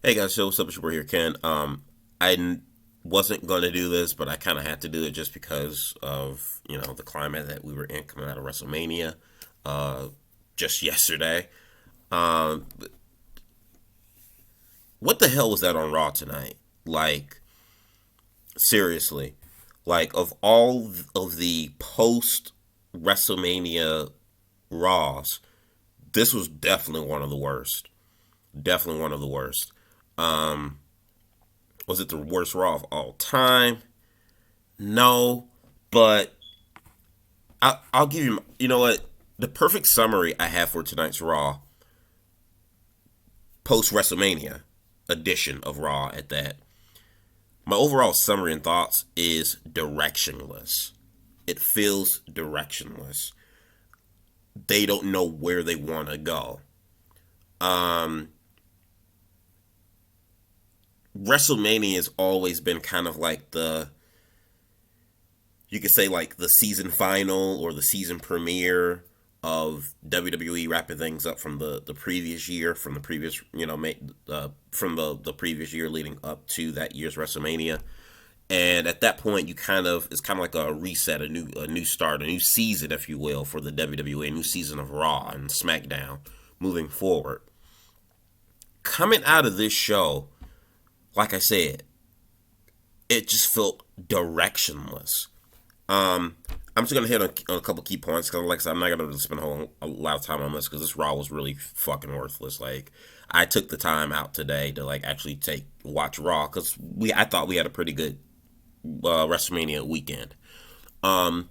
Hey guys, so what's up? It's your boy here, Ken. Wasn't going to do this, but I kind of had to do it just because of the climate that we were in coming out of WrestleMania, uh, just yesterday. Um, what the hell was that on Raw tonight? Like seriously, like of all of the post WrestleMania Raws, this was definitely one of the worst. Definitely one of the worst. Um, was it the worst Raw of all time? No, but I'll give you. You know what? The perfect summary I have for tonight's Raw post WrestleMania edition of Raw at that. My overall summary and thoughts is directionless. It feels directionless. They don't know where they want to go. Um, WrestleMania has always been kind of like you could say like the season final or the season premiere of WWE wrapping things up from the previous year, from the previous from the previous year leading up to that year's WrestleMania. And at that point, it's kind of like a reset, a new start, a new season, if you will, for the WWE, a new season of Raw and SmackDown moving forward. Coming out of this show, like I said, it just felt directionless. Um, I'm just gonna hit on a couple key points because, like I said, I'm not gonna really spend a lot of time on this because this Raw was really fucking worthless. Like, I took the time out today to like actually take watch Raw because I thought we had a pretty good WrestleMania weekend. Um,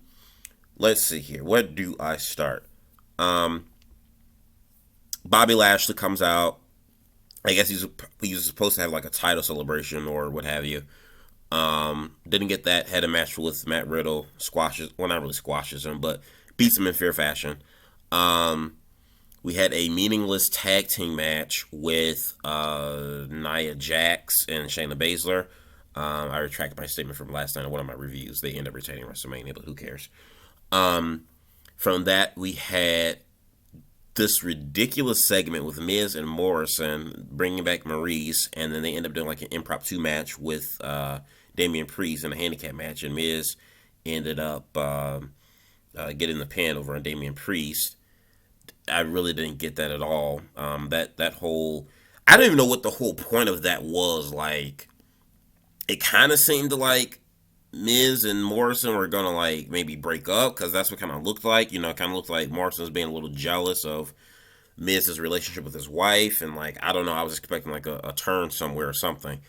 let's see here. Where do I start? Um, Bobby Lashley comes out. I guess he's supposed to have like a title celebration or what have you. Didn't get that. Had a match with Matt Riddle. Squashes, well, not really squashes him, but beats him in fair fashion. Um, we had a meaningless tag team match with Nia Jax and Shayna Baszler. I retracted my statement from last night in one of my reviews. They end up retaining WrestleMania, but who cares? Um, from that, we had this ridiculous segment with Miz and Morrison bringing back Maurice, and then they end up doing like an impromptu match with Damian Priest in a handicap match, and Miz ended up getting the pin over on Damian Priest. I really didn't get that at all. That whole I don't even know what the whole point of that was. Like, it kind of seemed to like Miz and Morrison were gonna like maybe break up because that's what kind of looked like. It kind of looked like Morrison was being a little jealous of Miz's relationship with his wife, and like I don't know, I was expecting like a turn somewhere or something.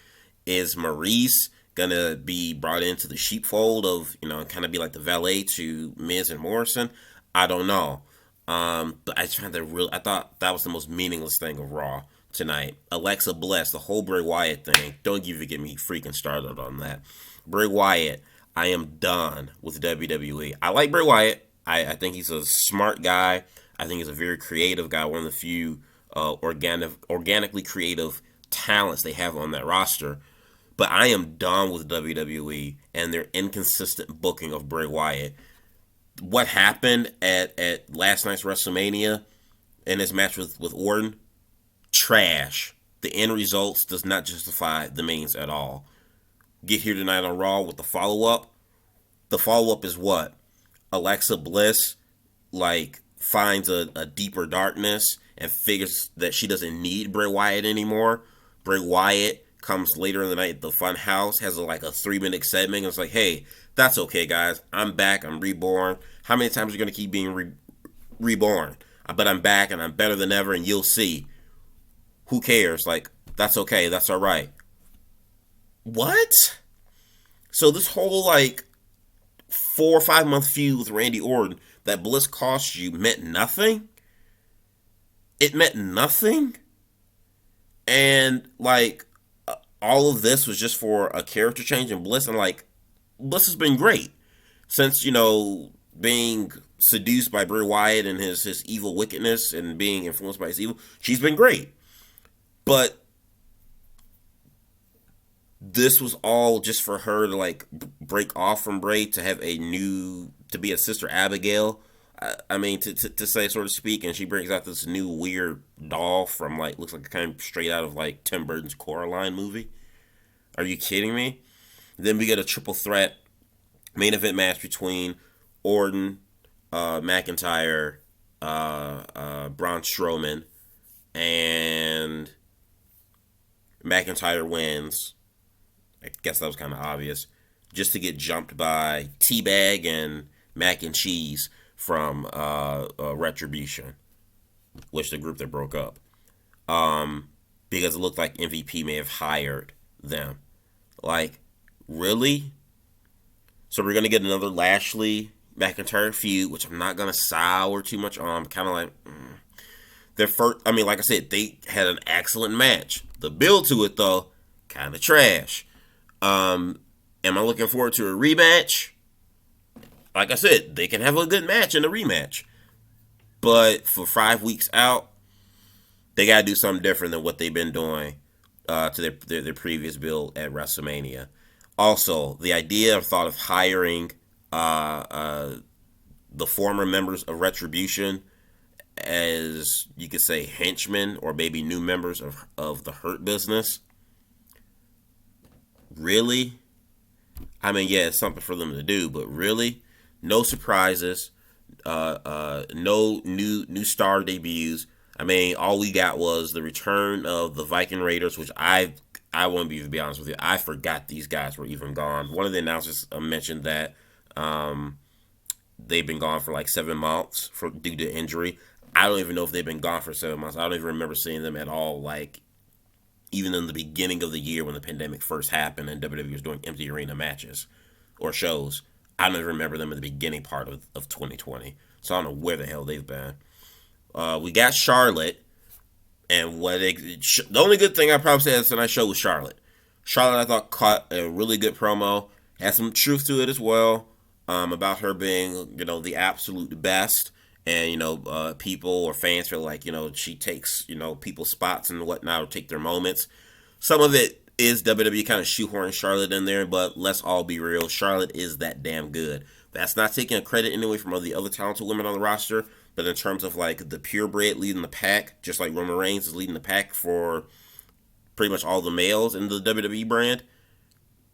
Is Maurice gonna be brought into the sheepfold of kind of be like the valet to Miz and Morrison? I don't know. But I just found that real. I thought that was the most meaningless thing of Raw tonight. Alexa Bliss, the whole Bray Wyatt thing. Don't even get me freaking started on that. Bray Wyatt, I am done with WWE. I like Bray Wyatt. I think he's a smart guy. I think he's a very creative guy. One of the few organically creative talents they have on that roster. But I am done with WWE and their inconsistent booking of Bray Wyatt. What happened at last night's WrestleMania in his match with Orton? Trash. The end results does not justify the means at all. Get here tonight on Raw with the follow up. The follow up is what? Alexa Bliss like finds a deeper darkness and figures that she doesn't need Bray Wyatt anymore. Bray Wyatt comes later in the night at the Fun House, has like a 3 minute segment. And it's like, hey, that's okay, guys. I'm back. I'm reborn. How many times are you going to keep being reborn? But I'm back and I'm better than ever, and you'll see. Who cares? Like, that's okay. That's all right. What? So this whole like 4 or 5 month feud with Randy Orton that Bliss cost you meant nothing? It meant nothing? And like all of this was just for a character change in Bliss, and like Bliss has been great since being seduced by Bray Wyatt and his evil wickedness and being influenced by his evil. She's been great, but this was all just for her to like break off from Bray to have to be a sister Abigail I mean, to say, so to speak, and she brings out this new weird doll from, like, looks like kind of straight out of, like, Tim Burton's Coraline movie. Are you kidding me? Then we get a triple threat main event match between Orton, McIntyre, Braun Strowman, and McIntyre wins. I guess that was kind of obvious. Just to get jumped by Teabag and Mac and Cheese from Retribution, which the group that broke up. Because it looked like MVP may have hired them. Like, really? So we're gonna get another Lashley McIntyre feud, which I'm not gonna sour too much on. I'm kind of like, their first. I mean, like I said, they had an excellent match. The build to it, though, kind of trash. Am I looking forward to a rematch? Like I said, they can have a good match in a rematch. But for 5 weeks out, they got to do something different than what they've been doing to their previous build at WrestleMania. Also, the idea or thought of hiring the former members of Retribution as, you could say, henchmen or maybe new members of the Hurt Business. Really? I mean, yeah, it's something for them to do, but really? No surprises. No new star debuts. I mean, all we got was the return of the Viking Raiders, which I won't even be honest with you. I forgot these guys were even gone. One of the announcers mentioned that they've been gone for like 7 months due to injury. I don't even know if they've been gone for 7 months. I don't even remember seeing them at all, like, even in the beginning of the year when the pandemic first happened and WWE was doing empty arena matches or shows. I don't even remember them in the beginning part of 2020. So I don't know where the hell they've been. We got Charlotte, and the only good thing I probably said tonight's show was Charlotte. Charlotte, I thought, caught a really good promo. Had some truth to it as well, about her being, the absolute best. And, people or fans feel like, she takes, people's spots and whatnot, or take their moments. Some of it is WWE kind of shoehorning Charlotte in there, but let's all be real. Charlotte is that damn good. That's not taking a credit anyway from the other talented women on the roster, but in terms of, like, the purebred leading the pack, just like Roman Reigns is leading the pack for pretty much all the males in the WWE brand,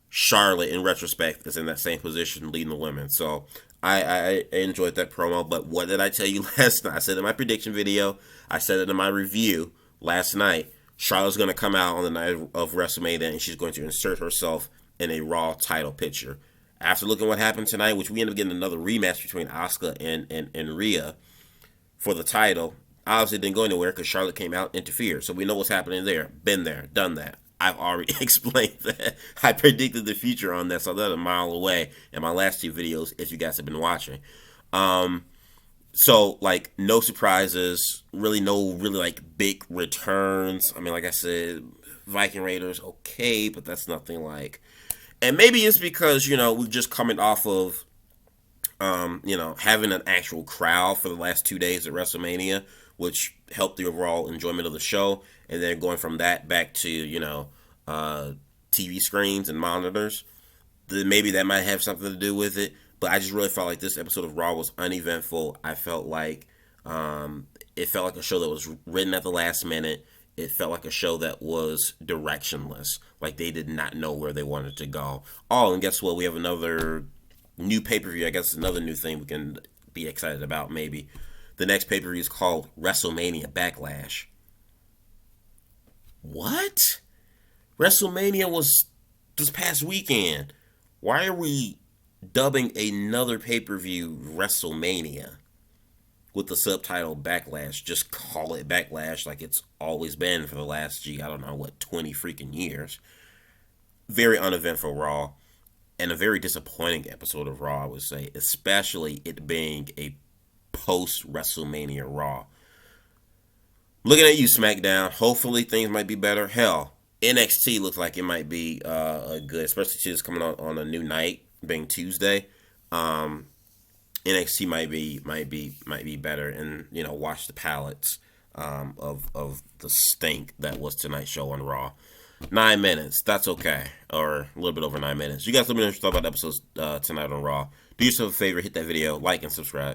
Charlotte, in retrospect, is in that same position leading the women. So I enjoyed that promo, but what did I tell you last night? I said in my prediction video, I said it in my review last night, Charlotte's going to come out on the night of WrestleMania, and she's going to insert herself in a Raw title picture. After looking at what happened tonight, which we ended up getting another rematch between Asuka and Rhea for the title, obviously didn't go anywhere because Charlotte came out and interfered. So we know what's happening there. Been there, done that. I've already explained that. I predicted the future on that, so that's a mile away in my last 2 videos, if you guys have been watching. So, like, no surprises, really like, big returns. I mean, like I said, Viking Raiders, okay, but that's nothing like... And maybe it's because, we're just coming off of, having an actual crowd for the last 2 days at WrestleMania, which helped the overall enjoyment of the show, and then going from that back to, TV screens and monitors. Maybe that might have something to do with it, but I just really felt like this episode of Raw was uneventful. I felt like it felt like a show that was written at the last minute. It felt like a show that was directionless, like they did not know where they wanted to go. Oh, and guess what? We have another new pay-per-view. I guess another new thing we can be excited about, maybe. The next pay-per-view is called WrestleMania Backlash. What? WrestleMania was this past weekend. Why are we dubbing another pay-per-view WrestleMania with the subtitle Backlash? Just call it Backlash like it's always been for the last, I don't know, 20 freaking years. Very uneventful Raw, and a very disappointing episode of Raw, I would say, especially it being a post-WrestleMania Raw. Looking at you, SmackDown. Hopefully things might be better. Hell, NXT looks like it might be good, especially since it's coming on a new night, being Tuesday. NXT might be better, and wash the palates of the stink that was tonight's show on Raw. 9 minutes, that's okay, or a little bit over 9 minutes. You guys let me know what you thought about the episodes tonight on Raw. Do yourself a favor, hit that video, like and subscribe.